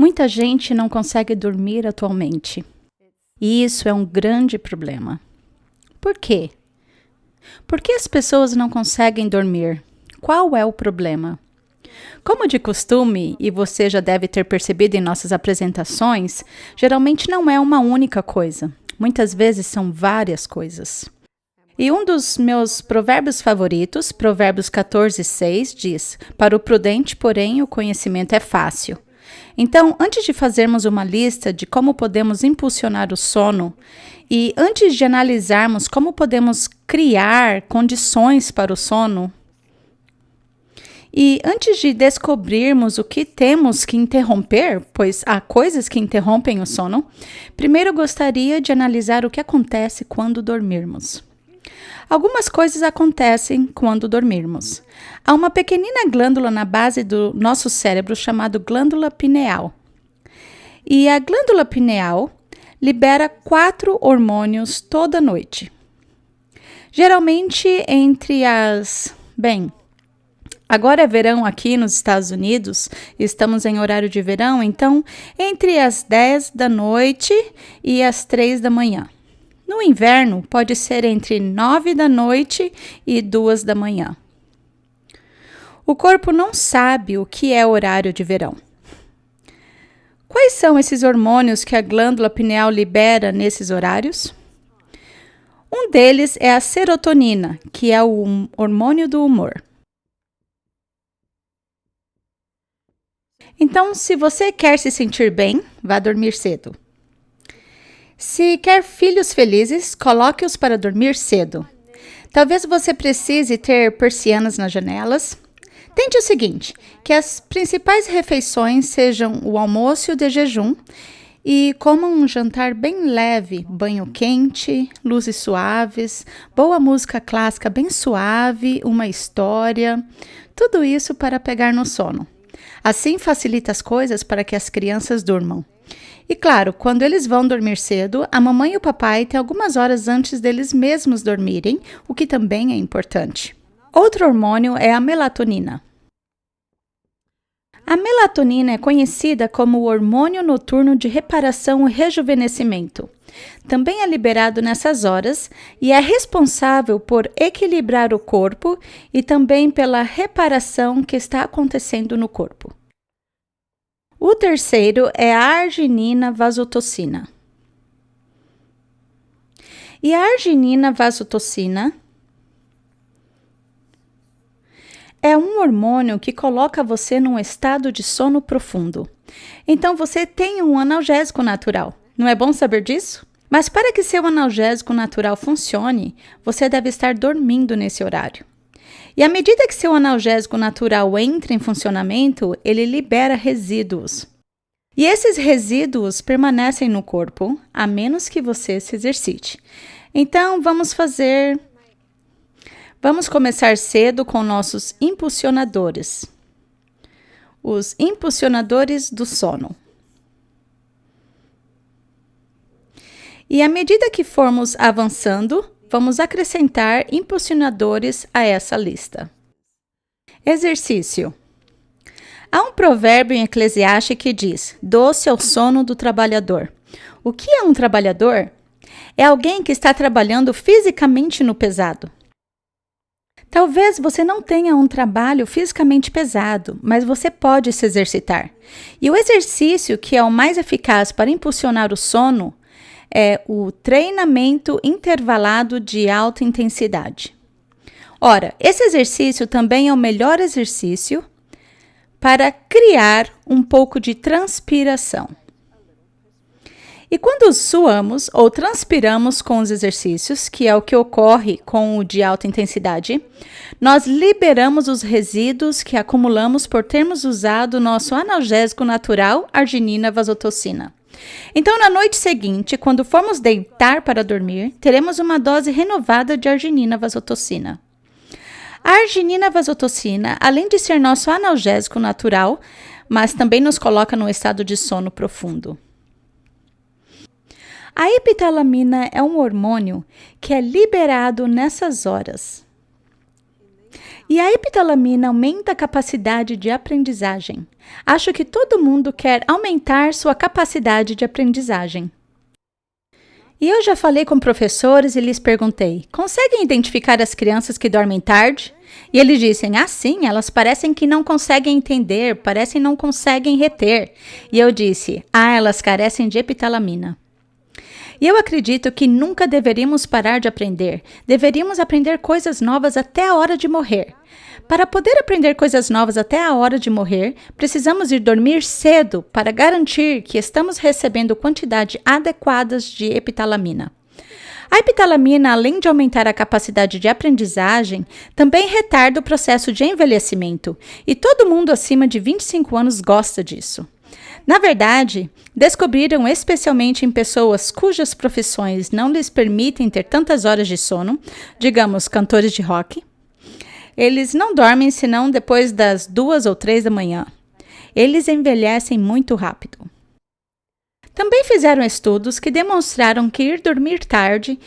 Muita gente não consegue dormir atualmente. E isso é um grande problema. Por quê? Por que as pessoas não conseguem dormir? Qual é o problema? Como de costume, e você já deve ter percebido em nossas apresentações, geralmente não é uma única coisa. Muitas vezes são várias coisas. E um dos meus provérbios favoritos, Provérbios 14:6, diz: "Para o prudente, porém, o conhecimento é fácil." Então, antes de fazermos uma lista de como podemos impulsionar o sono e antes de analisarmos como podemos criar condições para o sono, e antes de descobrirmos o que temos que interromper, pois há coisas que interrompem o sono, primeiro gostaria de analisar o que acontece quando dormirmos. Algumas coisas acontecem quando dormirmos. Há uma pequenina glândula na base do nosso cérebro chamada glândula pineal. E a glândula pineal libera 4 hormônios toda noite. Geralmente entre as... agora é verão aqui nos Estados Unidos, estamos em horário de verão, então entre as 10 da noite e as 3 da manhã. No inverno, pode ser entre 9 da noite e 2 da manhã. O corpo não sabe o que é horário de verão. Quais são esses hormônios que a glândula pineal libera nesses horários? Um deles é a serotonina, que é o hormônio do humor. Então, se você quer se sentir bem, vá dormir cedo. Se quer filhos felizes, coloque-os para dormir cedo. Talvez você precise ter persianas nas janelas. Tente o seguinte, que as principais refeições sejam o almoço e o de jejum e coma um jantar bem leve, banho quente, luzes suaves, boa música clássica bem suave, uma história, tudo isso para pegar no sono. Assim facilita as coisas para que as crianças durmam. E claro, quando eles vão dormir cedo, a mamãe e o papai têm algumas horas antes deles mesmos dormirem, o que também é importante. Outro hormônio é a melatonina. A melatonina é conhecida como o hormônio noturno de reparação e rejuvenescimento. Também é liberado nessas horas e é responsável por equilibrar o corpo e também pela reparação que está acontecendo no corpo. O terceiro é a arginina vasotocina. E a arginina vasotocina é um hormônio que coloca você num estado de sono profundo. Então você tem um analgésico natural. Não é bom saber disso? Mas para que seu analgésico natural funcione, você deve estar dormindo nesse horário. E à medida que seu analgésico natural entra em funcionamento, ele libera resíduos. E esses resíduos permanecem no corpo, a menos que você se exercite. Então, vamos começar cedo com nossos impulsionadores. Os impulsionadores do sono. E à medida que formos avançando, vamos acrescentar impulsionadores a essa lista. Exercício. Há um provérbio em Eclesiastes que diz: "Doce é o sono do trabalhador." O que é um trabalhador? É alguém que está trabalhando fisicamente no pesado. Talvez você não tenha um trabalho fisicamente pesado, mas você pode se exercitar. E o exercício que é o mais eficaz para impulsionar o sono é o treinamento intervalado de alta intensidade. Ora, esse exercício também é o melhor exercício para criar um pouco de transpiração. E quando suamos ou transpiramos com os exercícios, que é o que ocorre com o de alta intensidade, nós liberamos os resíduos que acumulamos por termos usado nosso analgésico natural, arginina vasotocina. Então, na noite seguinte, quando formos deitar para dormir, teremos uma dose renovada de arginina vasotocina. A arginina vasotocina, além de ser nosso analgésico natural, mas também nos coloca num estado de sono profundo. A epitalamina é um hormônio que é liberado nessas horas. E a epitalamina aumenta a capacidade de aprendizagem. Acho que todo mundo quer aumentar sua capacidade de aprendizagem. E eu já falei com professores e lhes perguntei: conseguem identificar as crianças que dormem tarde? E eles dizem: sim, elas parecem que não conseguem entender, parecem não conseguem reter. E eu disse: elas carecem de epitalamina. E eu acredito que nunca deveríamos parar de aprender. Deveríamos aprender coisas novas até a hora de morrer. Para poder aprender coisas novas até a hora de morrer, precisamos ir dormir cedo para garantir que estamos recebendo quantidade adequadas de epitalamina. A epitalamina, além de aumentar a capacidade de aprendizagem, também retarda o processo de envelhecimento, e todo mundo acima de 25 anos gosta disso. Na verdade, descobriram especialmente em pessoas cujas profissões não lhes permitem ter tantas horas de sono, digamos, cantores de rock. Eles não dormem senão depois das 2 ou 3 da manhã. Eles envelhecem muito rápido. Também fizeram estudos que demonstraram que ir dormir tarde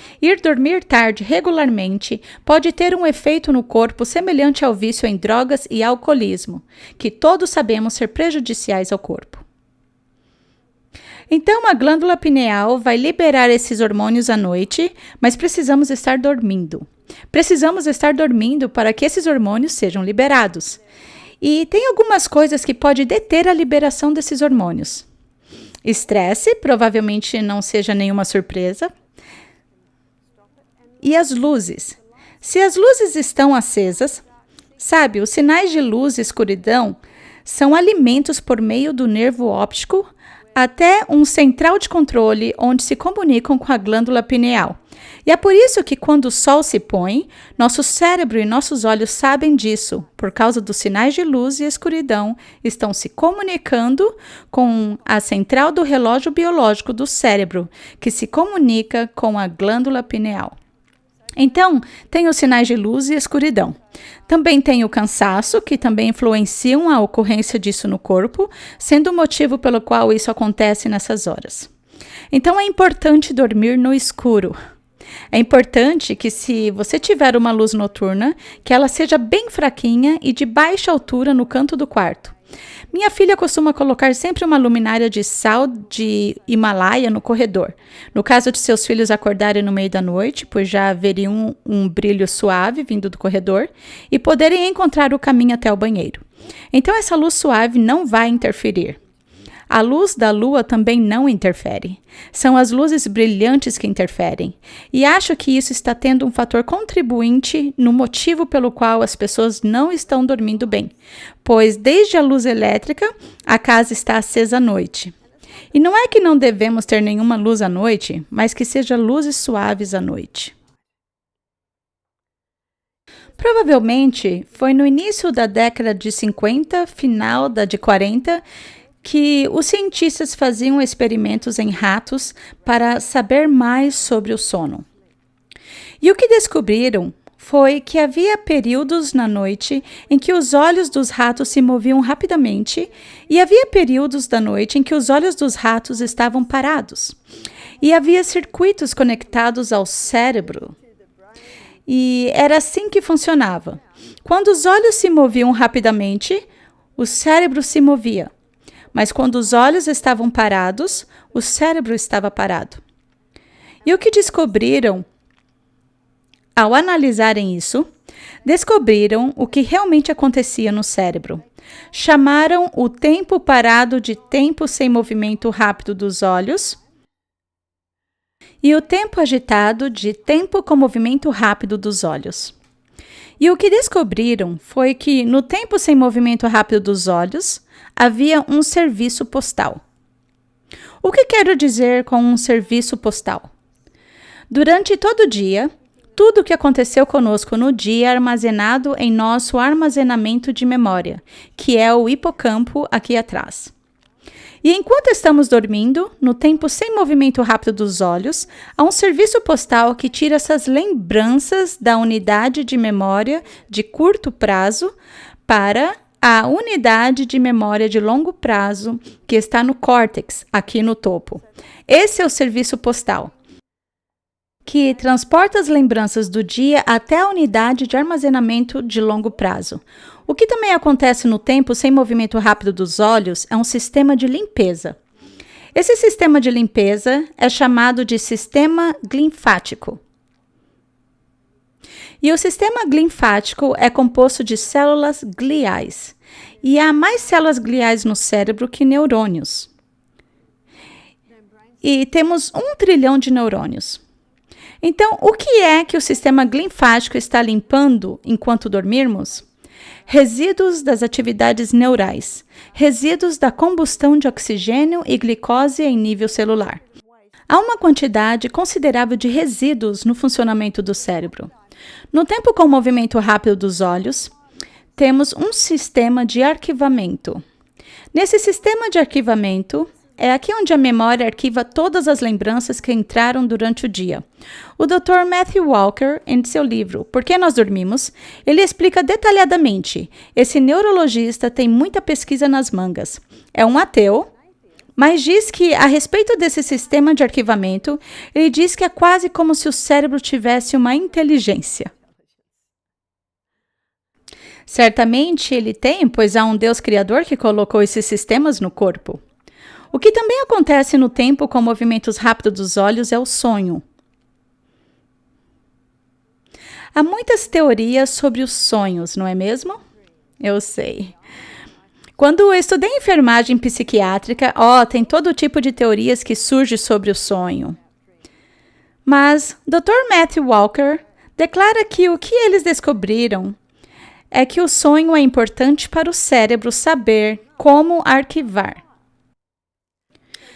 regularmente, pode ter um efeito no corpo semelhante ao vício em drogas e alcoolismo, que todos sabemos ser prejudiciais ao corpo. Então, a glândula pineal vai liberar esses hormônios à noite, mas precisamos estar dormindo. Precisamos estar dormindo para que esses hormônios sejam liberados. E tem algumas coisas que podem deter a liberação desses hormônios. Estresse, provavelmente não seja nenhuma surpresa. E as luzes. Se as luzes estão acesas, sabe, os sinais de luz e escuridão são alimentos por meio do nervo óptico até um central de controle onde se comunicam com a glândula pineal. E é por isso que quando o sol se põe, nosso cérebro e nossos olhos sabem disso, por causa dos sinais de luz e escuridão, estão se comunicando com a central do relógio biológico do cérebro, que se comunica com a glândula pineal. Então, tem os sinais de luz e escuridão. Também tem o cansaço, que também influenciam a ocorrência disso no corpo, sendo o motivo pelo qual isso acontece nessas horas. Então, é importante dormir no escuro. É importante que, se você tiver uma luz noturna, que ela seja bem fraquinha e de baixa altura no canto do quarto. Minha filha costuma colocar sempre uma luminária de sal de Himalaia no corredor. No caso de seus filhos acordarem no meio da noite, pois já haveria um brilho suave vindo do corredor, e poderem encontrar o caminho até o banheiro. Então essa luz suave não vai interferir. A luz da lua também não interfere. São as luzes brilhantes que interferem. E acho que isso está tendo um fator contribuinte no motivo pelo qual as pessoas não estão dormindo bem, pois desde a luz elétrica, a casa está acesa à noite. E não é que não devemos ter nenhuma luz à noite, mas que seja luzes suaves à noite. Provavelmente foi no início da década de 50, final da de 40, que os cientistas faziam experimentos em ratos para saber mais sobre o sono. E o que descobriram foi que havia períodos na noite em que os olhos dos ratos se moviam rapidamente e havia períodos da noite em que os olhos dos ratos estavam parados. E havia circuitos conectados ao cérebro. E era assim que funcionava. Quando os olhos se moviam rapidamente, o cérebro se movia. Mas quando os olhos estavam parados, o cérebro estava parado. E o que descobriram, ao analisarem isso, descobriram o que realmente acontecia no cérebro. Chamaram o tempo parado de tempo sem movimento rápido dos olhos e o tempo agitado de tempo com movimento rápido dos olhos. E o que descobriram foi que no tempo sem movimento rápido dos olhos, havia um serviço postal. O que quero dizer com um serviço postal? Durante todo o dia, tudo o que aconteceu conosco no dia é armazenado em nosso armazenamento de memória, que é o hipocampo aqui atrás. E enquanto estamos dormindo, no tempo sem movimento rápido dos olhos, há um serviço postal que tira essas lembranças da unidade de memória de curto prazo para a unidade de memória de longo prazo que está no córtex, aqui no topo. Esse é o serviço postal. que transporta as lembranças do dia até a unidade de armazenamento de longo prazo. O que também acontece no tempo sem movimento rápido dos olhos é um sistema de limpeza. Esse sistema de limpeza é chamado de sistema linfático. E o sistema linfático é composto de células gliais. E há mais células gliais no cérebro que neurônios. E temos 1 trilhão de neurônios. Então, o que é que o sistema linfático está limpando enquanto dormirmos? Resíduos das atividades neurais, resíduos da combustão de oxigênio e glicose em nível celular. Há uma quantidade considerável de resíduos no funcionamento do cérebro. No tempo com o movimento rápido dos olhos, temos um sistema de arquivamento. Nesse sistema de arquivamento, é aqui onde a memória arquiva todas as lembranças que entraram durante o dia. O Dr. Matthew Walker, em seu livro Por que Nós Dormimos, ele explica detalhadamente. Esse neurologista tem muita pesquisa nas mangas. É um ateu, mas diz que, a respeito desse sistema de arquivamento, ele diz que é quase como se o cérebro tivesse uma inteligência. Certamente ele tem, pois há um Deus criador que colocou esses sistemas no corpo. O que também acontece no tempo com movimentos rápidos dos olhos é o sonho. Há muitas teorias sobre os sonhos, não é mesmo? Eu sei. Quando eu estudei enfermagem psiquiátrica, tem todo tipo de teorias que surgem sobre o sonho. Mas Dr. Matthew Walker declara que o que eles descobriram é que o sonho é importante para o cérebro saber como arquivar.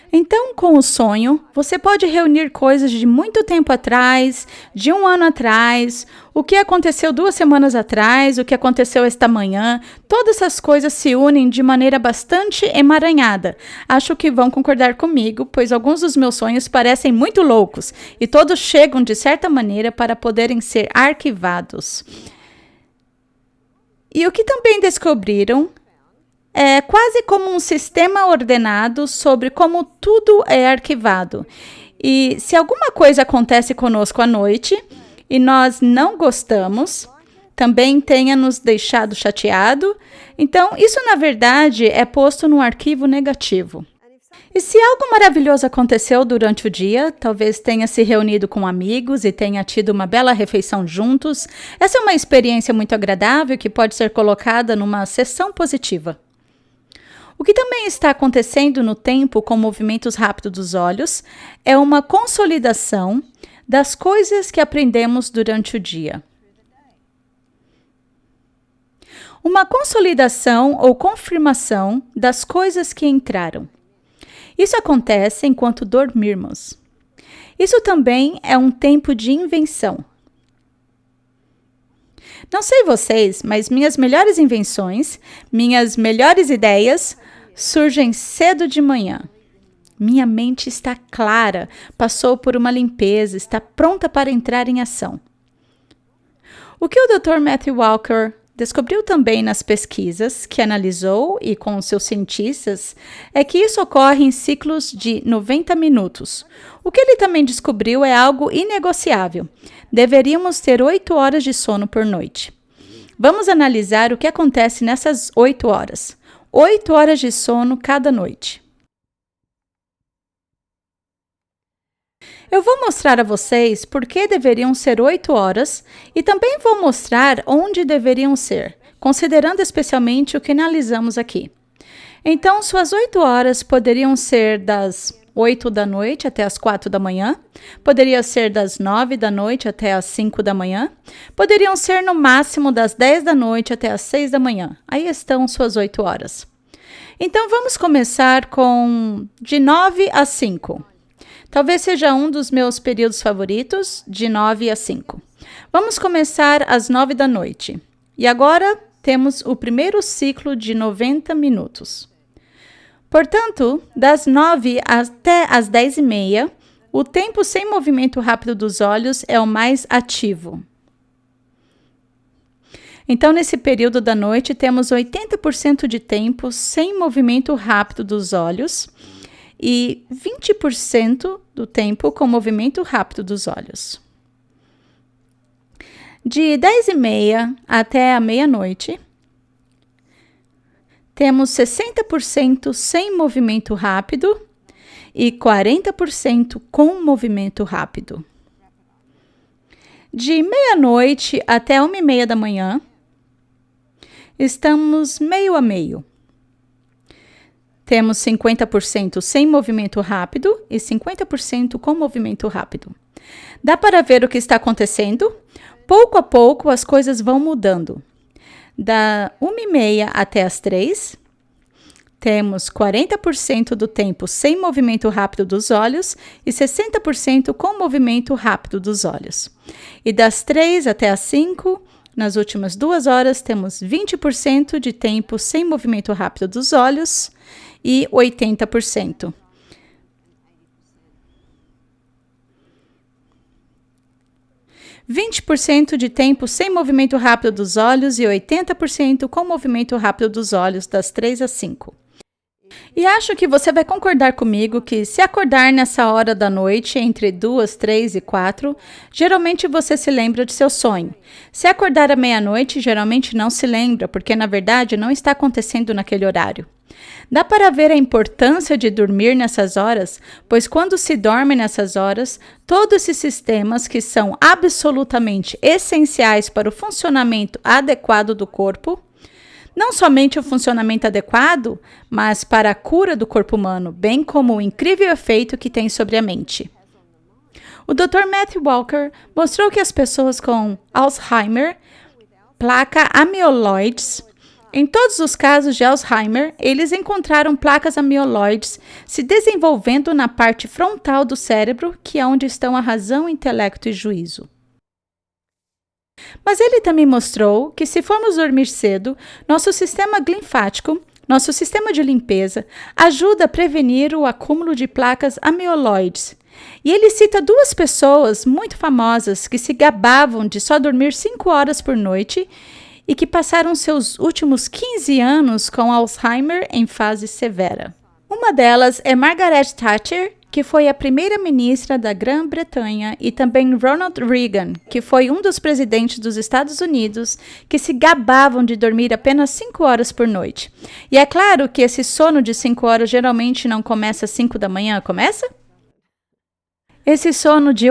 Então, com o sonho, você pode reunir coisas de muito tempo atrás, de 1 ano atrás, o que aconteceu 2 semanas atrás, o que aconteceu esta manhã. Todas essas coisas se unem de maneira bastante emaranhada. Acho que vão concordar comigo, pois alguns dos meus sonhos parecem muito loucos e todos chegam de certa maneira para poderem ser arquivados. E o que também descobriram é quase como um sistema ordenado sobre como tudo é arquivado. E se alguma coisa acontece conosco à noite e nós não gostamos, também tenha nos deixado chateado, então isso na verdade é posto num arquivo negativo. E se algo maravilhoso aconteceu durante o dia, talvez tenha se reunido com amigos e tenha tido uma bela refeição juntos, essa é uma experiência muito agradável que pode ser colocada numa seção positiva. O que também está acontecendo no tempo com movimentos rápidos dos olhos é uma consolidação das coisas que aprendemos durante o dia. Uma consolidação ou confirmação das coisas que entraram. Isso acontece enquanto dormirmos. Isso também é um tempo de invenção. Não sei vocês, mas minhas melhores invenções, minhas melhores ideias surgem cedo de manhã. Minha mente está clara, passou por uma limpeza, está pronta para entrar em ação. O que o Dr. Matthew Walker descobriu também nas pesquisas que analisou e com seus cientistas é que isso ocorre em ciclos de 90 minutos. O que ele também descobriu é algo inegociável. Deveríamos ter 8 horas de sono por noite. Vamos analisar o que acontece nessas 8 horas. 8 horas de sono cada noite. Eu vou mostrar a vocês por que deveriam ser 8 horas e também vou mostrar onde deveriam ser, considerando especialmente o que analisamos aqui. Então, suas 8 horas poderiam ser das 8 da noite até as 4 da manhã, poderia ser das 9 da noite até as 5 da manhã, poderiam ser no máximo das 10 da noite até as 6 da manhã. Aí estão suas 8 horas. Então, vamos começar com de 9 às 5. Talvez seja um dos meus períodos favoritos, de 9 às 5. Vamos começar às 9 da noite. E agora temos o primeiro ciclo de 90 minutos. Portanto, das 9 até as 10h30, o tempo sem movimento rápido dos olhos é o mais ativo. Então, nesse período da noite, temos 80% de tempo sem movimento rápido dos olhos e 20% do tempo com movimento rápido dos olhos. De 10h30 até a meia-noite, temos 60% sem movimento rápido e 40% com movimento rápido. De meia-noite até 1h30 da manhã, estamos meio a meio. Temos 50% sem movimento rápido e 50% com movimento rápido. Dá para ver o que está acontecendo? Pouco a pouco as coisas vão mudando. Da 1h30 até as 3h, temos 40% do tempo sem movimento rápido dos olhos e 60% com movimento rápido dos olhos. E das 3h até as 5h, nas últimas 2 horas, temos 20% de tempo sem movimento rápido dos olhos e 80%. (20% de tempo sem movimento rápido dos olhos e 80% com movimento rápido dos olhos das 3 às 5. E acho que você vai concordar comigo que se acordar nessa hora da noite, entre 2, 3 e 4, geralmente você se lembra de seu sonho. Se acordar à meia-noite, geralmente não se lembra, porque na verdade não está acontecendo naquele horário. Dá para ver a importância de dormir nessas horas, pois quando se dorme nessas horas, todos esses sistemas que são absolutamente essenciais para o funcionamento adequado do corpo, não somente o funcionamento adequado, mas para a cura do corpo humano, bem como o incrível efeito que tem sobre a mente. O Dr. Matthew Walker mostrou que as pessoas com Alzheimer, placa amiloides, em todos os casos de Alzheimer, eles encontraram placas amiloides se desenvolvendo na parte frontal do cérebro, que é onde estão a razão, intelecto e juízo. Mas ele também mostrou que se formos dormir cedo, nosso sistema linfático, nosso sistema de limpeza, ajuda a prevenir o acúmulo de placas amiloides. E ele cita 2 pessoas muito famosas que se gabavam de só dormir 5 horas por noite e que passaram seus últimos 15 anos com Alzheimer em fase severa. Uma delas é Margaret Thatcher, que foi a primeira-ministra da Grã-Bretanha, e também Ronald Reagan, que foi um dos presidentes dos Estados Unidos, que se gabavam de dormir apenas 5 horas por noite. E é claro que esse sono de 5 horas geralmente não começa às 5 da manhã, começa? Esse sono de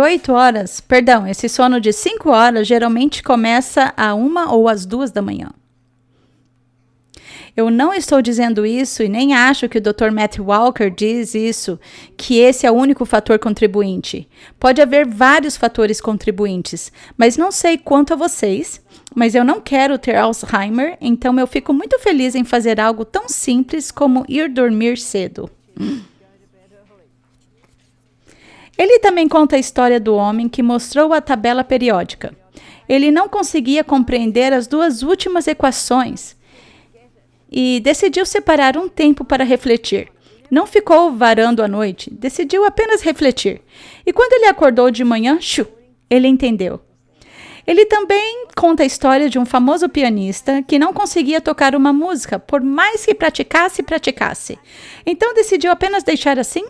5 horas geralmente começa a 1 ou às 2 da manhã. Eu não estou dizendo isso e nem acho que o Dr. Matthew Walker diz isso, que esse é o único fator contribuinte. Pode haver vários fatores contribuintes, mas não sei quanto a vocês, mas eu não quero ter Alzheimer, então eu fico muito feliz em fazer algo tão simples como ir dormir cedo. Ele também conta a história do homem que mostrou a tabela periódica. Ele não conseguia compreender as 2 últimas equações e decidiu separar um tempo para refletir. Não ficou varando a noite, decidiu apenas refletir. E quando ele acordou de manhã, ele entendeu. Ele também conta a história de um famoso pianista que não conseguia tocar uma música, por mais que praticasse. Então decidiu apenas deixar assim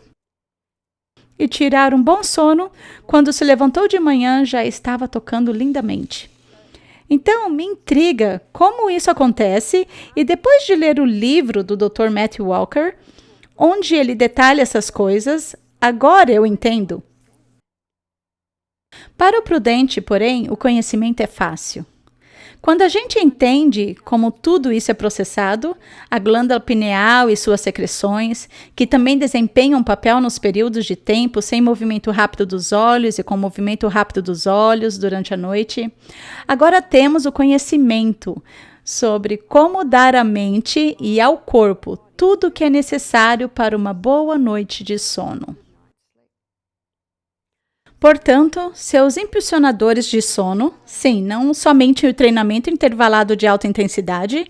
e tirar um bom sono. Quando se levantou de manhã, já estava tocando lindamente. Então, me intriga como isso acontece, e depois de ler o livro do Dr. Matthew Walker, onde ele detalha essas coisas, agora eu entendo. Para o prudente, porém, o conhecimento é fácil. Quando a gente entende como tudo isso é processado, a glândula pineal e suas secreções, que também desempenham um papel nos períodos de tempo sem movimento rápido dos olhos e com movimento rápido dos olhos durante a noite, agora temos o conhecimento sobre como dar à mente e ao corpo tudo o que é necessário para uma boa noite de sono. Portanto, seus impulsionadores de sono, sim, não somente o treinamento intervalado de alta intensidade,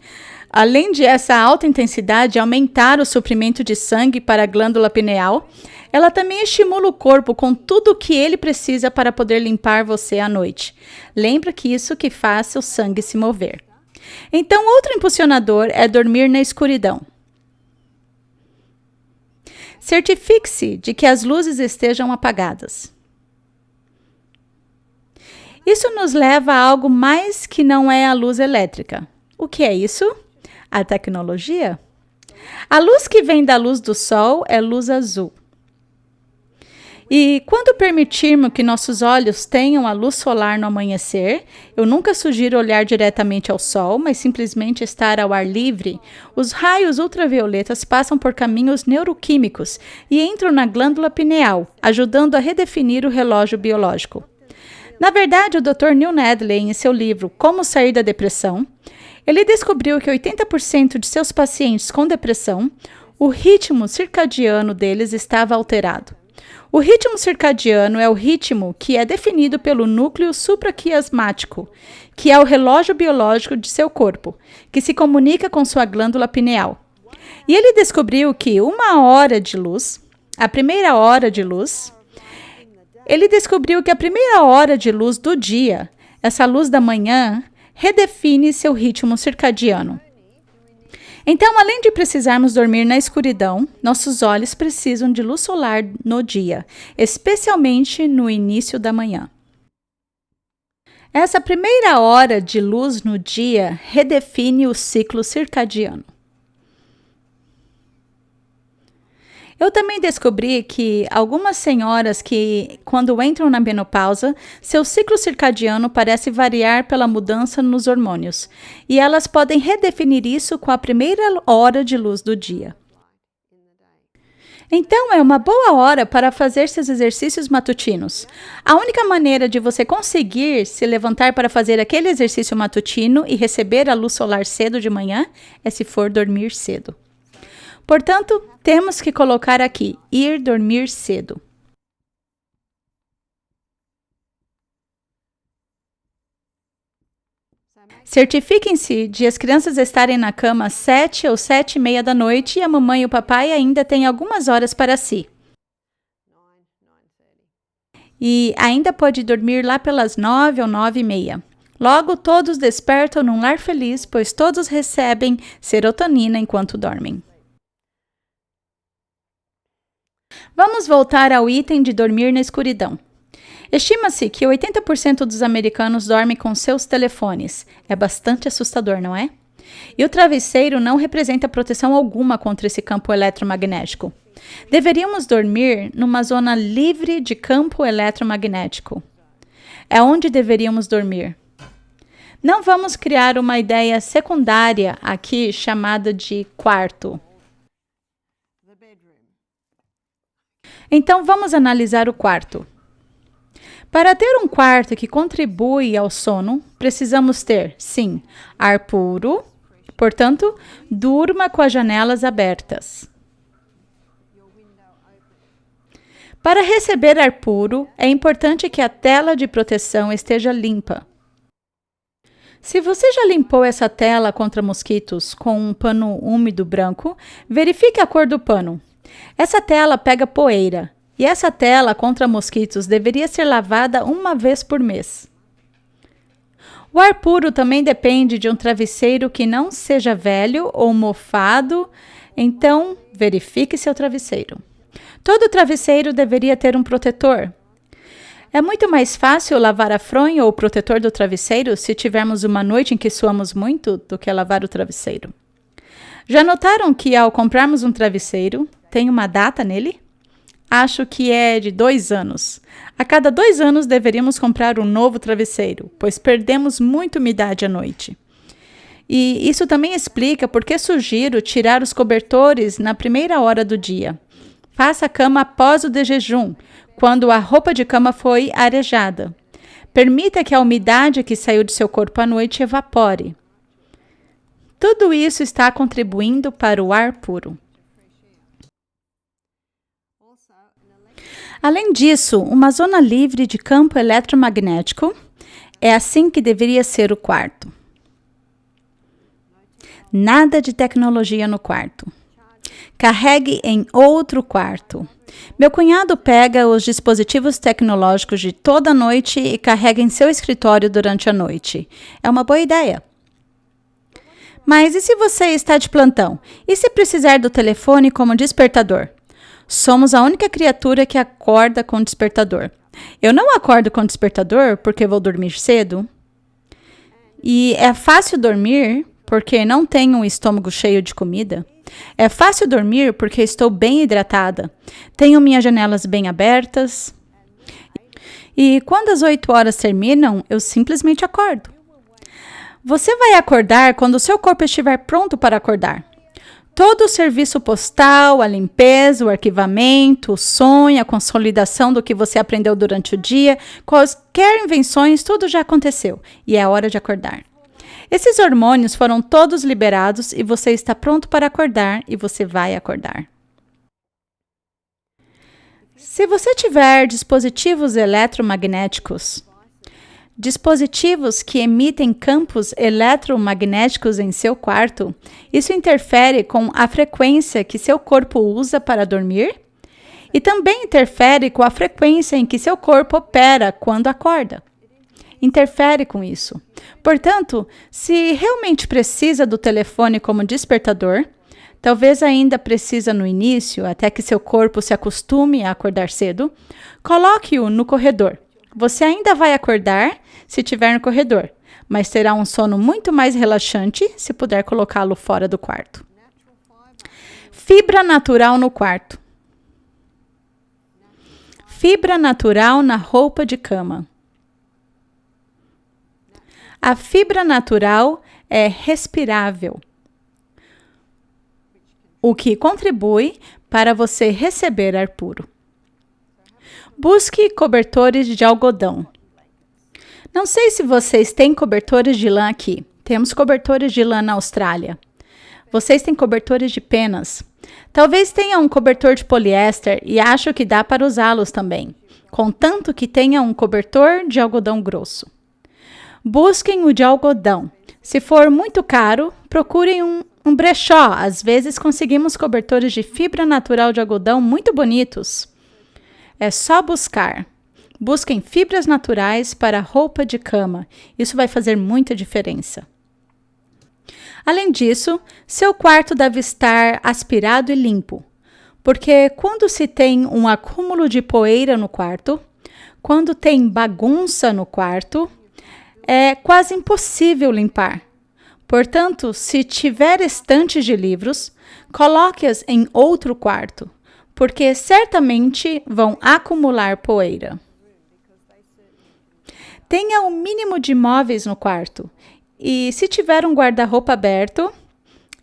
além de essa alta intensidade aumentar o suprimento de sangue para a glândula pineal, ela também estimula o corpo com tudo o que ele precisa para poder limpar você à noite. Lembra que isso que faz seu sangue se mover. Então, outro impulsionador é dormir na escuridão. Certifique-se de que as luzes estejam apagadas. Isso nos leva a algo mais que não é a luz elétrica. O que é isso? A tecnologia. A luz que vem da luz do sol é luz azul. E quando permitirmos que nossos olhos tenham a luz solar no amanhecer, eu nunca sugiro olhar diretamente ao sol, mas simplesmente estar ao ar livre, os raios ultravioletas passam por caminhos neuroquímicos e entram na glândula pineal, ajudando a redefinir o relógio biológico. Na verdade, o Dr. Neil Nedley, em seu livro Como Sair da Depressão, ele descobriu que 80% de seus pacientes com depressão, o ritmo circadiano deles estava alterado. O ritmo circadiano é o ritmo que é definido pelo núcleo supraquiasmático, que é o relógio biológico de seu corpo, que se comunica com sua glândula pineal. E ele descobriu que a primeira hora de luz do dia, essa luz da manhã, redefine seu ritmo circadiano. Então, além de precisarmos dormir na escuridão, nossos olhos precisam de luz solar no dia, especialmente no início da manhã. Essa primeira hora de luz no dia redefine o ciclo circadiano. Eu também descobri que algumas senhoras que, quando entram na menopausa, seu ciclo circadiano parece variar pela mudança nos hormônios, e elas podem redefinir isso com a primeira hora de luz do dia. Então, é uma boa hora para fazer seus exercícios matutinos. A única maneira de você conseguir se levantar para fazer aquele exercício matutino e receber a luz solar cedo de manhã é se for dormir cedo. Portanto, temos que colocar aqui, ir dormir cedo. Certifiquem-se de as crianças estarem na cama às 7 ou 7:30 da noite e a mamãe e o papai ainda têm algumas horas para si. E ainda pode dormir lá pelas 9 ou 9:30. Logo, todos despertam num lar feliz, pois todos recebem serotonina enquanto dormem. Vamos voltar ao item de dormir na escuridão. Estima-se que 80% dos americanos dormem com seus telefones. É bastante assustador, não é? E o travesseiro não representa proteção alguma contra esse campo eletromagnético. Deveríamos dormir numa zona livre de campo eletromagnético. É onde deveríamos dormir. Não vamos criar uma ideia secundária aqui chamada de quarto. Então, vamos analisar o quarto. Para ter um quarto que contribui ao sono, precisamos ter, sim, ar puro. Portanto, durma com as janelas abertas. Para receber ar puro, é importante que a tela de proteção esteja limpa. Se você já limpou essa tela contra mosquitos com um pano úmido branco, verifique a cor do pano. Essa tela pega poeira, e essa tela contra mosquitos deveria ser lavada uma vez por mês. O ar puro também depende de um travesseiro que não seja velho ou mofado, então verifique seu travesseiro. Todo travesseiro deveria ter um protetor. É muito mais fácil lavar a fronha ou o protetor do travesseiro se tivermos uma noite em que suamos muito do que lavar o travesseiro. Já notaram que ao comprarmos um travesseiro, tem uma data nele? Acho que é de 2 anos. A cada 2 anos deveríamos comprar um novo travesseiro, pois perdemos muita umidade à noite. E isso também explica por que sugiro tirar os cobertores na primeira hora do dia. Faça a cama após o de jejum, quando a roupa de cama foi arejada. Permita que a umidade que saiu de seu corpo à noite evapore. Tudo isso está contribuindo para o ar puro. Além disso, uma zona livre de campo eletromagnético é assim que deveria ser o quarto. Nada de tecnologia no quarto. Carregue em outro quarto. Meu cunhado pega os dispositivos tecnológicos de toda a noite e carrega em seu escritório durante a noite. É uma boa ideia. Mas e se você está de plantão? E se precisar do telefone como despertador? Somos a única criatura que acorda com despertador. Eu não acordo com despertador porque vou dormir cedo. E é fácil dormir porque não tenho um estômago cheio de comida. É fácil dormir porque estou bem hidratada. Tenho minhas janelas bem abertas. E quando as 8 horas terminam, eu simplesmente acordo. Você vai acordar quando o seu corpo estiver pronto para acordar. Todo o serviço postal, a limpeza, o arquivamento, o sonho, a consolidação do que você aprendeu durante o dia, quaisquer invenções, tudo já aconteceu e é hora de acordar. Esses hormônios foram todos liberados e você está pronto para acordar e você vai acordar. Se você tiver dispositivos eletromagnéticos, dispositivos que emitem campos eletromagnéticos em seu quarto, isso interfere com a frequência que seu corpo usa para dormir e também interfere com a frequência em que seu corpo opera quando acorda. Interfere com isso. Portanto, se realmente precisa do telefone como despertador, talvez ainda precisa no início, até que seu corpo se acostume a acordar cedo, coloque-o no corredor. Você ainda vai acordar se estiver no corredor, mas terá um sono muito mais relaxante se puder colocá-lo fora do quarto. Fibra natural no quarto. Fibra natural na roupa de cama. A fibra natural é respirável, o que contribui para você receber ar puro. Busque cobertores de algodão. Não sei se vocês têm cobertores de lã aqui. Temos cobertores de lã na Austrália. Vocês têm cobertores de penas. Talvez tenha um cobertor de poliéster e acho que dá para usá-los também, contanto que tenha um cobertor de algodão grosso. Busquem o de algodão. Se for muito caro, procurem um brechó. Às vezes conseguimos cobertores de fibra natural de algodão muito bonitos. É só buscar. Busquem fibras naturais para roupa de cama. Isso vai fazer muita diferença. Além disso, seu quarto deve estar aspirado e limpo, porque quando se tem um acúmulo de poeira no quarto, quando tem bagunça no quarto, é quase impossível limpar. Portanto, se tiver estantes de livros, coloque-as em outro quarto, porque certamente vão acumular poeira. Tenha o mínimo de móveis no quarto. E se tiver um guarda-roupa aberto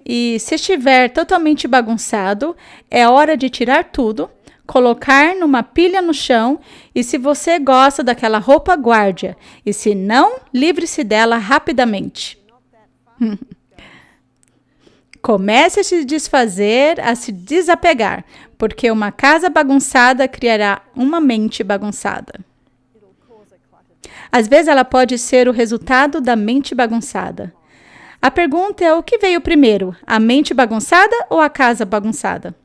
e se estiver totalmente bagunçado, é hora de tirar tudo, colocar numa pilha no chão e se você gosta daquela roupa, guarde-a. E se não, livre-se dela rapidamente. Comece a se desfazer, a se desapegar, porque uma casa bagunçada criará uma mente bagunçada. Às vezes ela pode ser o resultado da mente bagunçada. A pergunta é o que veio primeiro, a mente bagunçada ou a casa bagunçada?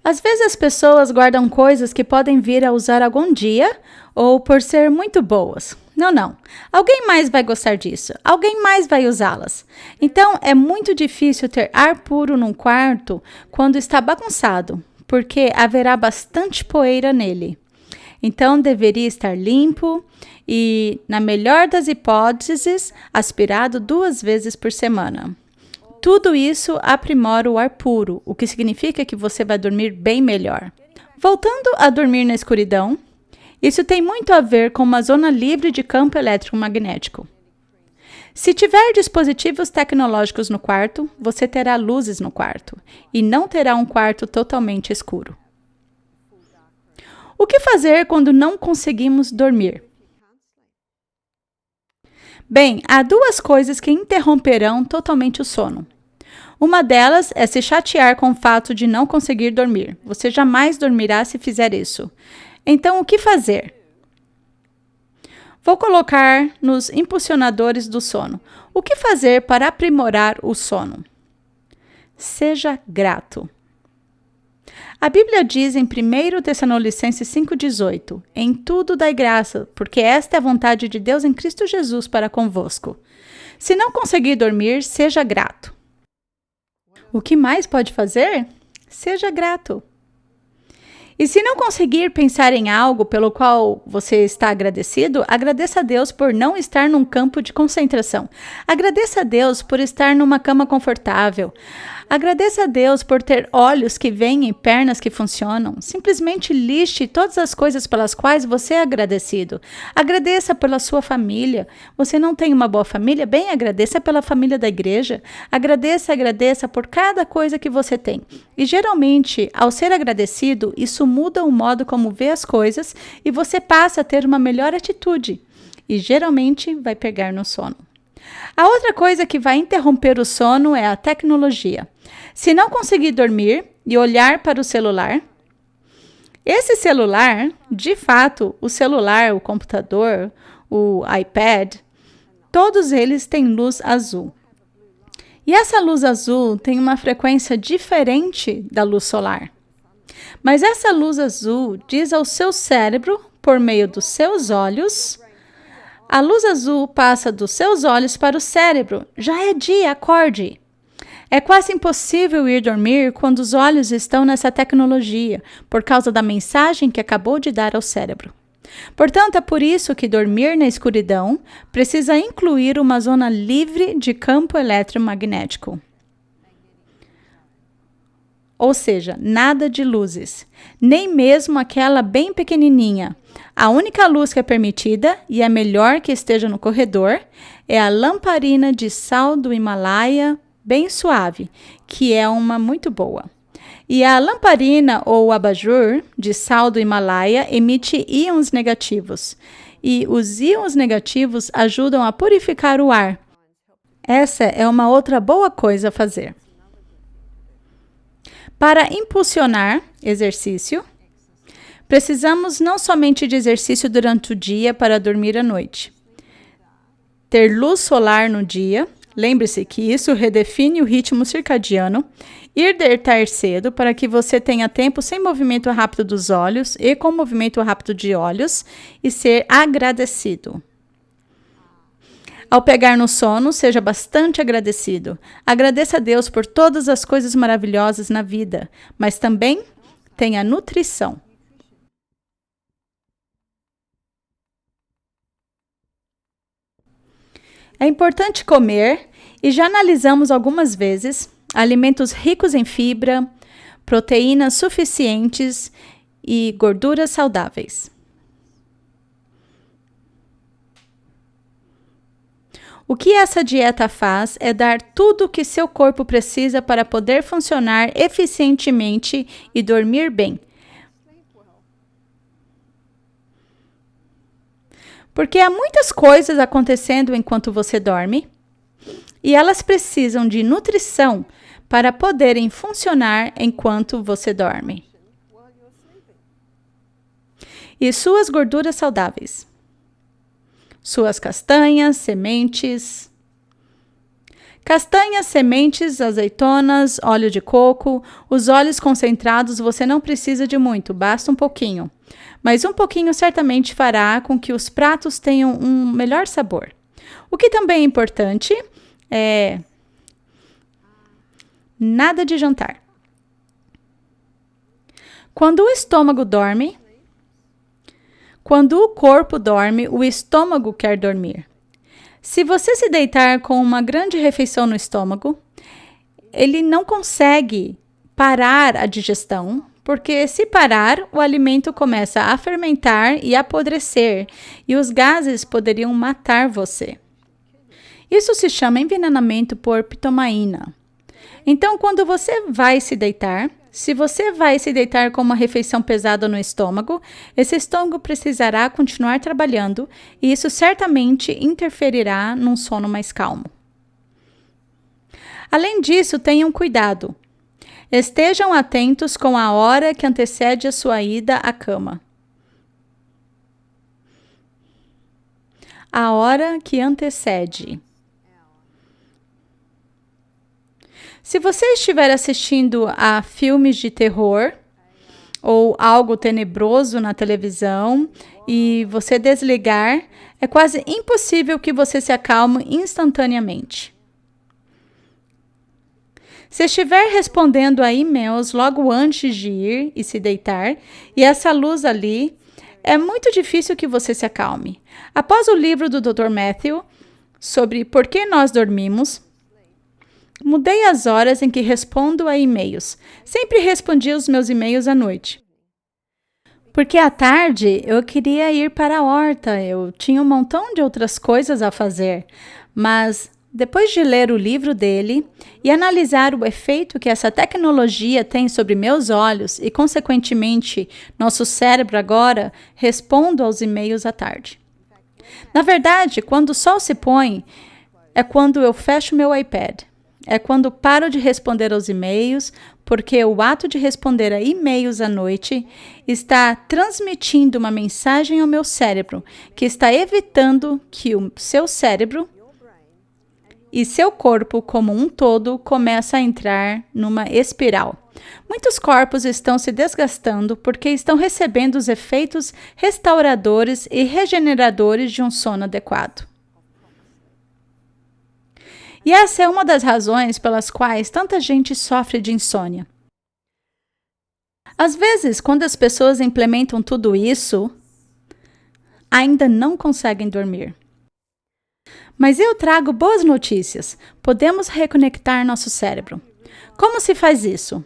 Às vezes as pessoas guardam coisas que podem vir a usar algum dia ou por ser muito boas. Não. Alguém mais vai gostar disso. Alguém mais vai usá-las. Então, é muito difícil ter ar puro num quarto quando está bagunçado, porque haverá bastante poeira nele. Então, deveria estar limpo e, na melhor das hipóteses, aspirado 2 vezes por semana. Tudo isso aprimora o ar puro, o que significa que você vai dormir bem melhor. Voltando a dormir na escuridão, isso tem muito a ver com uma zona livre de campo eletromagnético. Se tiver dispositivos tecnológicos no quarto, você terá luzes no quarto e não terá um quarto totalmente escuro. O que fazer quando não conseguimos dormir? Bem, há 2 coisas que interromperão totalmente o sono. Uma delas é se chatear com o fato de não conseguir dormir. Você jamais dormirá se fizer isso. Então, o que fazer? Vou colocar nos impulsionadores do sono. O que fazer para aprimorar o sono? Seja grato. A Bíblia diz em 1 Tessalonicenses 5,18: em tudo dai graça, porque esta é a vontade de Deus em Cristo Jesus para convosco. Se não conseguir dormir, seja grato. O que mais pode fazer? Seja grato. E se não conseguir pensar em algo pelo qual você está agradecido, agradeça a Deus por não estar num campo de concentração. Agradeça a Deus por estar numa cama confortável. Agradeça a Deus por ter olhos que veem e pernas que funcionam. Simplesmente liste todas as coisas pelas quais você é agradecido. Agradeça pela sua família. Você não tem uma boa família? Bem, agradeça pela família da igreja. Agradeça por cada coisa que você tem. E geralmente, ao ser agradecido, isso muda o modo como vê as coisas e você passa a ter uma melhor atitude. E geralmente vai pegar no sono. A outra coisa que vai interromper o sono é a tecnologia. Se não conseguir dormir e olhar para o celular, esse celular, de fato, o celular, o computador, o iPad, todos eles têm luz azul. E essa luz azul tem uma frequência diferente da luz solar. Mas essa luz azul diz ao seu cérebro, por meio dos seus olhos, a luz azul passa dos seus olhos para o cérebro. Já é dia, acorde. É quase impossível ir dormir quando os olhos estão nessa tecnologia, por causa da mensagem que acabou de dar ao cérebro. Portanto, é por isso que dormir na escuridão precisa incluir uma zona livre de campo eletromagnético. Ou seja, nada de luzes, nem mesmo aquela bem pequenininha. A única luz que é permitida, e é melhor que esteja no corredor, é a lamparina de sal do Himalaia, bem suave, que é uma muito boa. E a lamparina ou abajur de sal do Himalaia emite íons negativos. E os íons negativos ajudam a purificar o ar. Essa é uma outra boa coisa a fazer. Para impulsionar exercício, precisamos não somente de exercício durante o dia para dormir à noite. Ter luz solar no dia, lembre-se que isso redefine o ritmo circadiano, ir deitar cedo para que você tenha tempo sem movimento rápido dos olhos e com movimento rápido de olhos e ser agradecido. Ao pegar no sono, seja bastante agradecido. Agradeça a Deus por todas as coisas maravilhosas na vida, mas também tenha nutrição. É importante comer, e já analisamos algumas vezes, alimentos ricos em fibra, proteínas suficientes e gorduras saudáveis. O que essa dieta faz é dar tudo o que seu corpo precisa para poder funcionar eficientemente e dormir bem. Porque há muitas coisas acontecendo enquanto você dorme, e elas precisam de nutrição para poderem funcionar enquanto você dorme. E suas gorduras saudáveis. Suas castanhas, sementes. Castanhas, sementes, azeitonas, óleo de coco. Os óleos concentrados você não precisa de muito, basta um pouquinho. Mas um pouquinho certamente fará com que os pratos tenham um melhor sabor. O que também é importante é nada de jantar. Quando o estômago dorme, quando o corpo dorme, o estômago quer dormir. Se você se deitar com uma grande refeição no estômago, ele não consegue parar a digestão, porque se parar, o alimento começa a fermentar e apodrecer, e os gases poderiam matar você. Isso se chama envenenamento por pitomaína. Então, quando você vai se deitar, se você vai se deitar com uma refeição pesada no estômago, esse estômago precisará continuar trabalhando e isso certamente interferirá num sono mais calmo. Além disso, tenham cuidado. Estejam atentos com a hora que antecede a sua ida à cama. A hora que antecede. Se você estiver assistindo a filmes de terror ou algo tenebroso na televisão e você desligar, é quase impossível que você se acalme instantaneamente. Se estiver respondendo a e-mails logo antes de ir e se deitar, e essa luz ali, é muito difícil que você se acalme. Após o livro do Dr. Matthew sobre por que nós dormimos, mudei as horas em que respondo a e-mails. Sempre respondi os meus e-mails à noite. Porque à tarde eu queria ir para a horta, eu tinha um montão de outras coisas a fazer. Mas depois de ler o livro dele e analisar o efeito que essa tecnologia tem sobre meus olhos e, consequentemente, nosso cérebro agora, respondo aos e-mails à tarde. Na verdade, quando o sol se põe, é quando eu fecho meu iPad. É quando paro de responder aos e-mails, porque o ato de responder a e-mails à noite está transmitindo uma mensagem ao meu cérebro, que está evitando que o seu cérebro e seu corpo como um todo comece a entrar numa espiral. Muitos corpos estão se desgastando porque estão recebendo os efeitos restauradores e regeneradores de um sono adequado. E essa é uma das razões pelas quais tanta gente sofre de insônia. Às vezes, quando as pessoas implementam tudo isso, ainda não conseguem dormir. Mas eu trago boas notícias. Podemos reconectar nosso cérebro. Como se faz isso?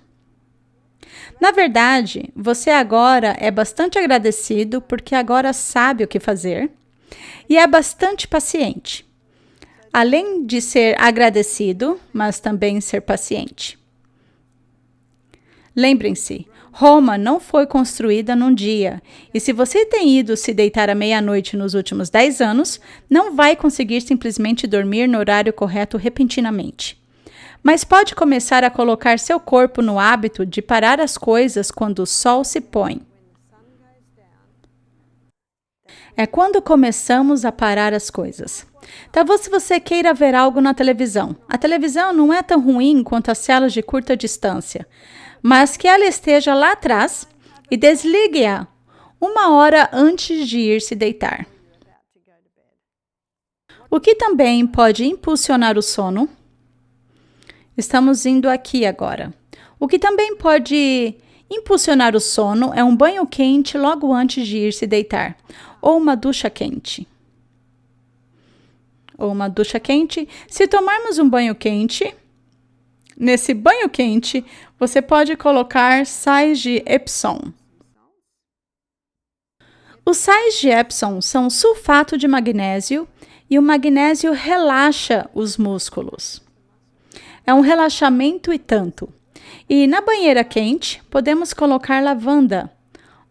Na verdade, você agora é bastante agradecido porque agora sabe o que fazer e é bastante paciente. Além de ser agradecido, mas também ser paciente. Lembrem-se, Roma não foi construída num dia, e se você tem ido se deitar à meia-noite nos últimos 10 anos, não vai conseguir simplesmente dormir no horário correto repentinamente. Mas pode começar a colocar seu corpo no hábito de parar as coisas quando o sol se põe. É quando começamos a parar as coisas. Talvez você queira ver algo na televisão. A televisão não é tão ruim quanto as telas de curta distância, mas que ela esteja lá atrás e desligue-a 1 hora antes de ir se deitar. O que também pode impulsionar o sono? Estamos indo aqui agora. O que também pode impulsionar o sono é um banho quente logo antes de ir se deitar, ou uma ducha quente. Se tomarmos um banho quente, nesse banho quente, você pode colocar sais de Epsom. Os sais de Epsom são sulfato de magnésio e o magnésio relaxa os músculos. É um relaxamento e tanto. E na banheira quente, podemos colocar lavanda,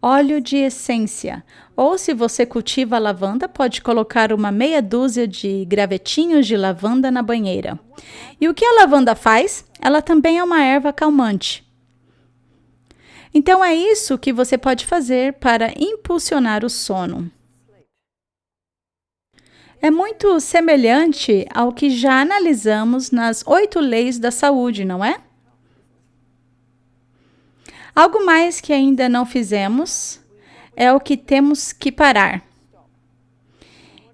óleo de essência. Ou se você cultiva lavanda, pode colocar uma meia dúzia de gravetinhos de lavanda na banheira. E o que a lavanda faz? Ela também é uma erva calmante. Então é isso que você pode fazer para impulsionar o sono. É muito semelhante ao que já analisamos nas 8 leis da saúde, não é? Algo mais que ainda não fizemos é o que temos que parar.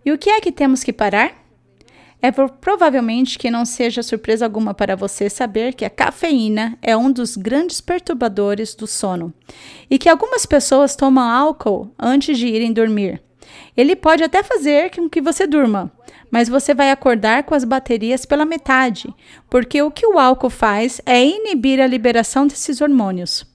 E o que é que temos que parar? Provavelmente que não seja surpresa alguma para você saber que a cafeína é um dos grandes perturbadores do sono e que algumas pessoas tomam álcool antes de irem dormir. Ele pode até fazer com que você durma, mas você vai acordar com as baterias pela metade, porque o que o álcool faz é inibir a liberação desses hormônios.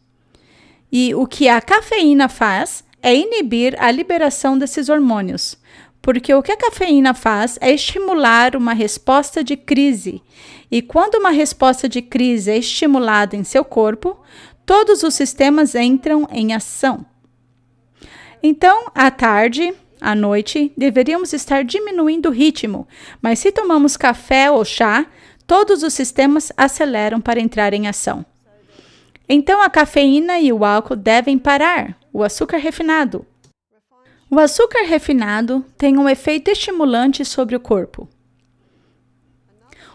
E o que a cafeína faz é inibir a liberação desses hormônios, porque o que a cafeína faz é estimular uma resposta de crise. E quando uma resposta de crise é estimulada em seu corpo, todos os sistemas entram em ação. Então, à tarde, à noite, deveríamos estar diminuindo o ritmo, mas se tomamos café ou chá, todos os sistemas aceleram para entrar em ação. Então, a cafeína e o álcool devem parar, o açúcar refinado. O açúcar refinado tem um efeito estimulante sobre o corpo.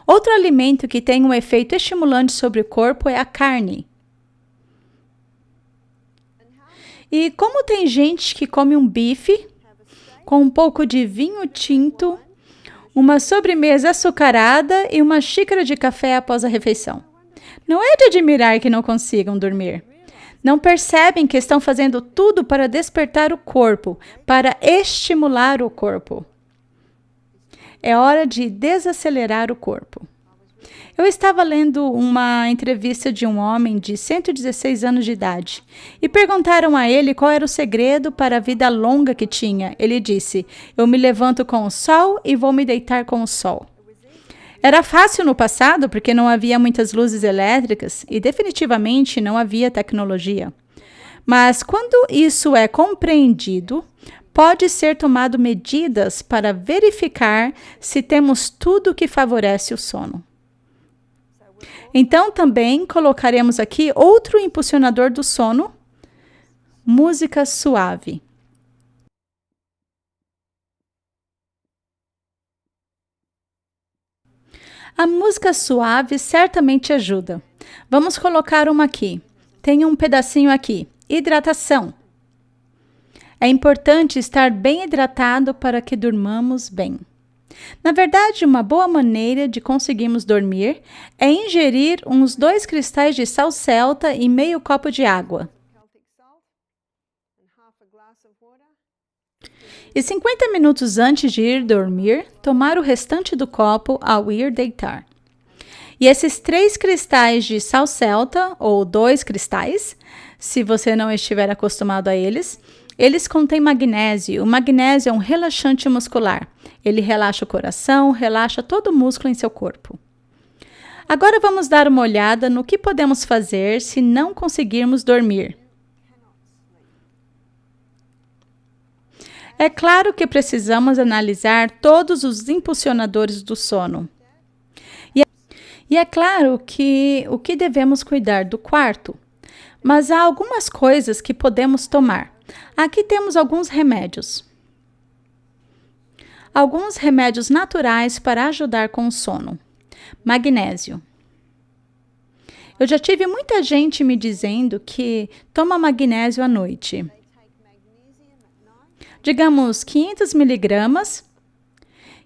Outro alimento que tem um efeito estimulante sobre o corpo é a carne. E como tem gente que come um bife com um pouco de vinho tinto, uma sobremesa açucarada e uma xícara de café após a refeição. Não é de admirar que não consigam dormir. Não percebem que estão fazendo tudo para despertar o corpo, para estimular o corpo. É hora de desacelerar o corpo. Eu estava lendo uma entrevista de um homem de 116 anos de idade e perguntaram a ele qual era o segredo para a vida longa que tinha. Ele disse: "Eu me levanto com o sol e vou me deitar com o sol." Era fácil no passado porque não havia muitas luzes elétricas e definitivamente não havia tecnologia. Mas quando isso é compreendido, pode ser tomado medidas para verificar se temos tudo que favorece o sono. Então também colocaremos aqui outro impulsionador do sono, música suave. A música suave certamente ajuda. Vamos colocar uma aqui. Tem um pedacinho aqui. Hidratação. É importante estar bem hidratado para que durmamos bem. Na verdade, uma boa maneira de conseguirmos dormir é ingerir uns 2 cristais de sal celta e meio copo de água. E 50 minutos antes de ir dormir, tomar o restante do copo ao ir deitar. E esses 3 cristais de sal celta, ou 2 cristais, se você não estiver acostumado a eles contêm magnésio. O magnésio é um relaxante muscular. Ele relaxa o coração, relaxa todo o músculo em seu corpo. Agora vamos dar uma olhada no que podemos fazer se não conseguirmos dormir. É claro que precisamos analisar todos os impulsionadores do sono. E é claro que o que devemos cuidar do quarto. Mas há algumas coisas que podemos tomar. Aqui temos alguns remédios. Alguns remédios naturais para ajudar com o sono. Magnésio. Eu já tive muita gente me dizendo que toma magnésio à noite. Digamos 500 miligramas,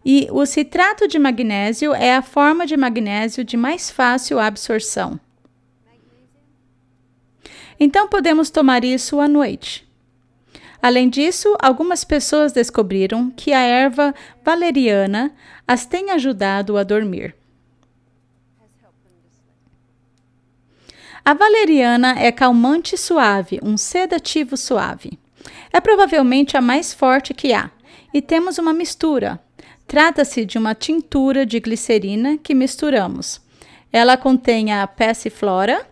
e o citrato de magnésio é a forma de magnésio de mais fácil absorção. Então podemos tomar isso à noite. Além disso, algumas pessoas descobriram que a erva valeriana as tem ajudado a dormir. A valeriana é calmante suave, um sedativo suave. É provavelmente a mais forte que há, e temos uma mistura. Trata-se de uma tintura de glicerina que misturamos. Ela contém a passiflora.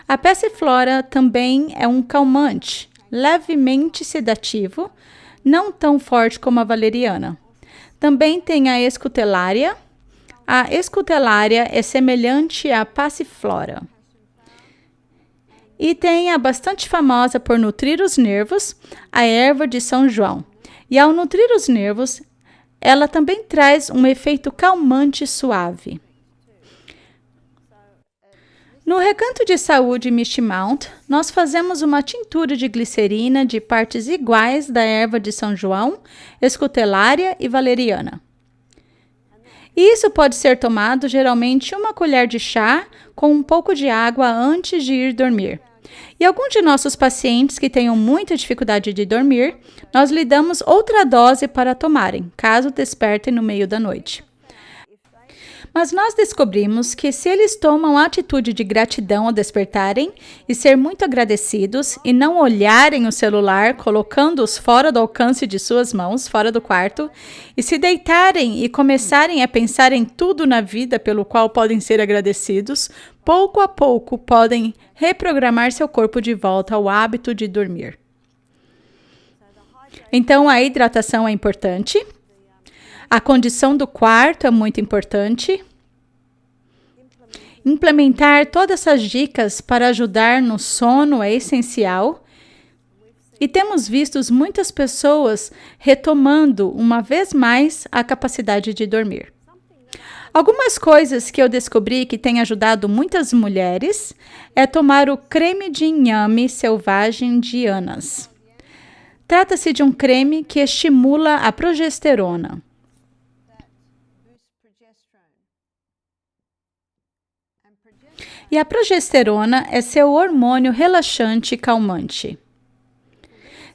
A passiflora também é um calmante, levemente sedativo, não tão forte como a valeriana. Também tem a escutelária. A escutelária é semelhante à passiflora. E tem a bastante famosa por nutrir os nervos, a erva de São João. E ao nutrir os nervos, ela também traz um efeito calmante suave. No Recanto de Saúde Misty Mount, nós fazemos uma tintura de glicerina de partes iguais da erva de São João, escutelária e valeriana. E isso pode ser tomado geralmente 1 colher de chá com um pouco de água antes de ir dormir. E alguns de nossos pacientes que tenham muita dificuldade de dormir, nós lhe damos outra dose para tomarem, caso despertem no meio da noite. Mas nós descobrimos que se eles tomam a atitude de gratidão ao despertarem e ser muito agradecidos e não olharem o celular, colocando-os fora do alcance de suas mãos, fora do quarto, e se deitarem e começarem a pensar em tudo na vida pelo qual podem ser agradecidos, pouco a pouco podem reprogramar seu corpo de volta ao hábito de dormir. Então, a hidratação é importante. A condição do quarto é muito importante. Implementar todas essas dicas para ajudar no sono é essencial. E temos visto muitas pessoas retomando uma vez mais a capacidade de dormir. Algumas coisas que eu descobri que têm ajudado muitas mulheres é tomar o creme de inhame selvagem de Anas. Trata-se de um creme que estimula a progesterona. E a progesterona é seu hormônio relaxante e calmante.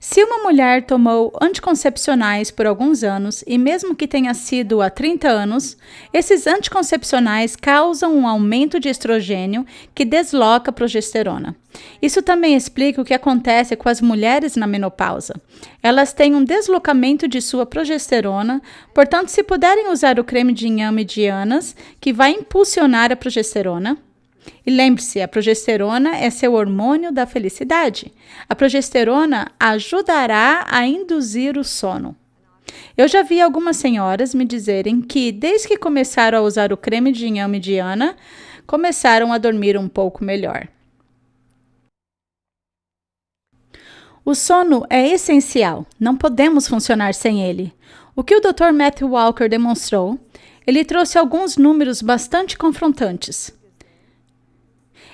Se uma mulher tomou anticoncepcionais por alguns anos, e mesmo que tenha sido há 30 anos, esses anticoncepcionais causam um aumento de estrogênio que desloca a progesterona. Isso também explica o que acontece com as mulheres na menopausa. Elas têm um deslocamento de sua progesterona, portanto, se puderem usar o creme de inhame Dianas, que vai impulsionar a progesterona. E lembre-se, a progesterona é seu hormônio da felicidade. A progesterona ajudará a induzir o sono. Eu já vi algumas senhoras me dizerem que, desde que começaram a usar o creme de inhame Diana, começaram a dormir um pouco melhor. O sono é essencial, não podemos funcionar sem ele. O que o Dr. Matthew Walker demonstrou, ele trouxe alguns números bastante confrontantes.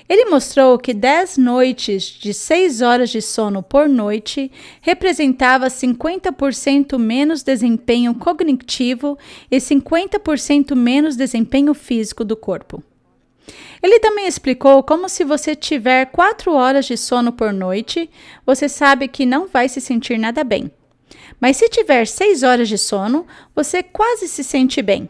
Ele mostrou que 10 noites de 6 horas de sono por noite representava 50% menos desempenho cognitivo e 50% menos desempenho físico do corpo. Ele também explicou como se você tiver 4 horas de sono por noite, você sabe que não vai se sentir nada bem. Mas se tiver 6 horas de sono, você quase se sente bem.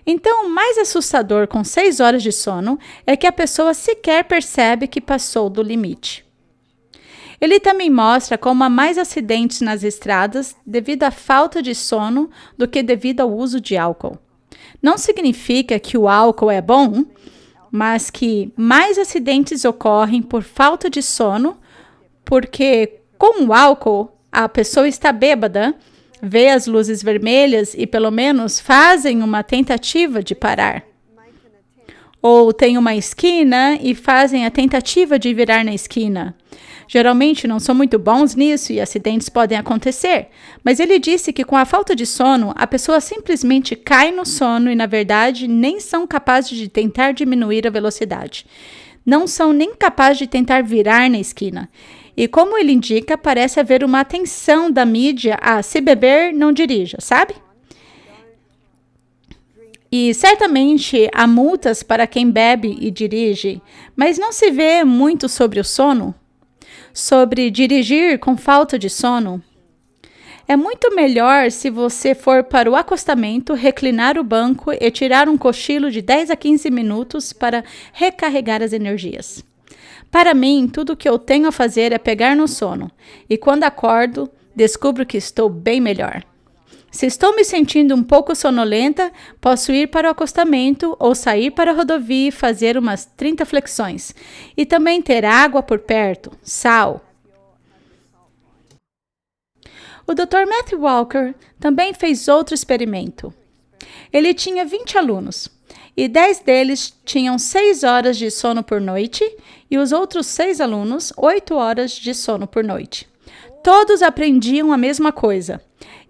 Então, o mais assustador com 6 horas de sono é que a pessoa sequer percebe que passou do limite. Ele também mostra como há mais acidentes nas estradas devido à falta de sono do que devido ao uso de álcool. Não significa que o álcool é bom, mas que mais acidentes ocorrem por falta de sono, porque com o álcool a pessoa está bêbada, vê as luzes vermelhas e pelo menos fazem uma tentativa de parar. Ou tem uma esquina e fazem a tentativa de virar na esquina. Geralmente não são muito bons nisso e acidentes podem acontecer, mas ele disse que com a falta de sono, a pessoa simplesmente cai no sono e, na verdade, nem são capazes de tentar diminuir a velocidade. Não são nem capazes de tentar virar na esquina. E como ele indica, parece haver uma atenção da mídia a se beber, não dirija, sabe? E certamente há multas para quem bebe e dirige, mas não se vê muito sobre o sono, sobre dirigir com falta de sono. É muito melhor se você for para o acostamento, reclinar o banco e tirar um cochilo de 10 a 15 minutos para recarregar as energias. Para mim, tudo o que eu tenho a fazer é pegar no sono, e quando acordo, descubro que estou bem melhor. Se estou me sentindo um pouco sonolenta, posso ir para o acostamento ou sair para a rodovia e fazer umas 30 flexões. E também ter água por perto, sal. O Dr. Matthew Walker também fez outro experimento. Ele tinha 20 alunos. E 10 deles tinham 6 horas de sono por noite e os outros 6 alunos 8 horas de sono por noite. Todos aprendiam a mesma coisa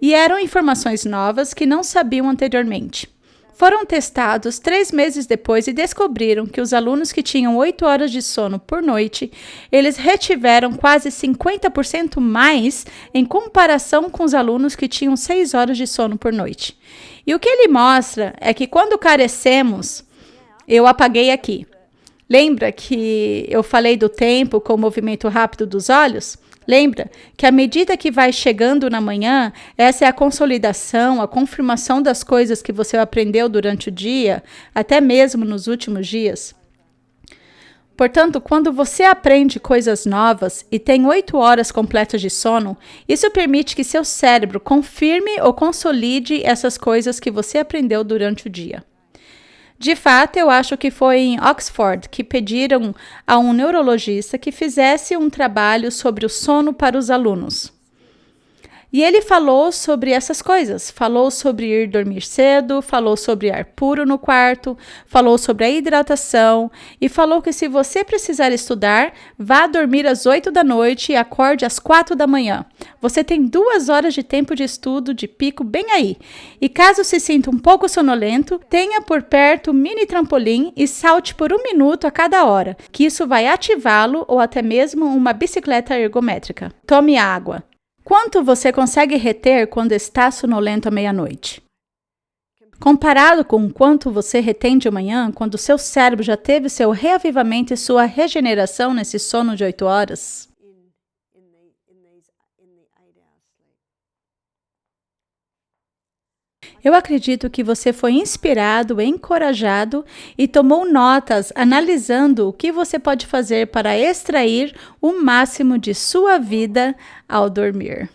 e eram informações novas que não sabiam anteriormente. Foram testados 3 meses depois e descobriram que os alunos que tinham 8 horas de sono por noite, eles retiveram quase 50% mais em comparação com os alunos que tinham 6 horas de sono por noite. E o que ele mostra é que quando carecemos, eu apaguei aqui. Lembra que eu falei do tempo com o movimento rápido dos olhos? Lembra que à medida que vai chegando na manhã, essa é a consolidação, a confirmação das coisas que você aprendeu durante o dia, até mesmo nos últimos dias. Portanto, quando você aprende coisas novas e tem 8 horas completas de sono, isso permite que seu cérebro confirme ou consolide essas coisas que você aprendeu durante o dia. De fato, eu acho que foi em Oxford que pediram a um neurologista que fizesse um trabalho sobre o sono para os alunos. E ele falou sobre essas coisas, falou sobre ir dormir cedo, falou sobre ar puro no quarto, falou sobre a hidratação e falou que se você precisar estudar, vá dormir às 8 da noite e acorde às 4 da manhã. Você tem 2 horas de tempo de estudo de pico bem aí. E caso se sinta um pouco sonolento, tenha por perto um mini trampolim e salte por 1 minuto a cada hora, que isso vai ativá-lo ou até mesmo uma bicicleta ergométrica. Tome água. Quanto você consegue reter quando está sonolento à meia-noite? Comparado com o quanto você retém de manhã, quando o seu cérebro já teve seu reavivamento e sua regeneração nesse sono de 8 horas. Eu acredito que você foi inspirado, encorajado e tomou notas analisando o que você pode fazer para extrair o máximo de sua vida ao dormir.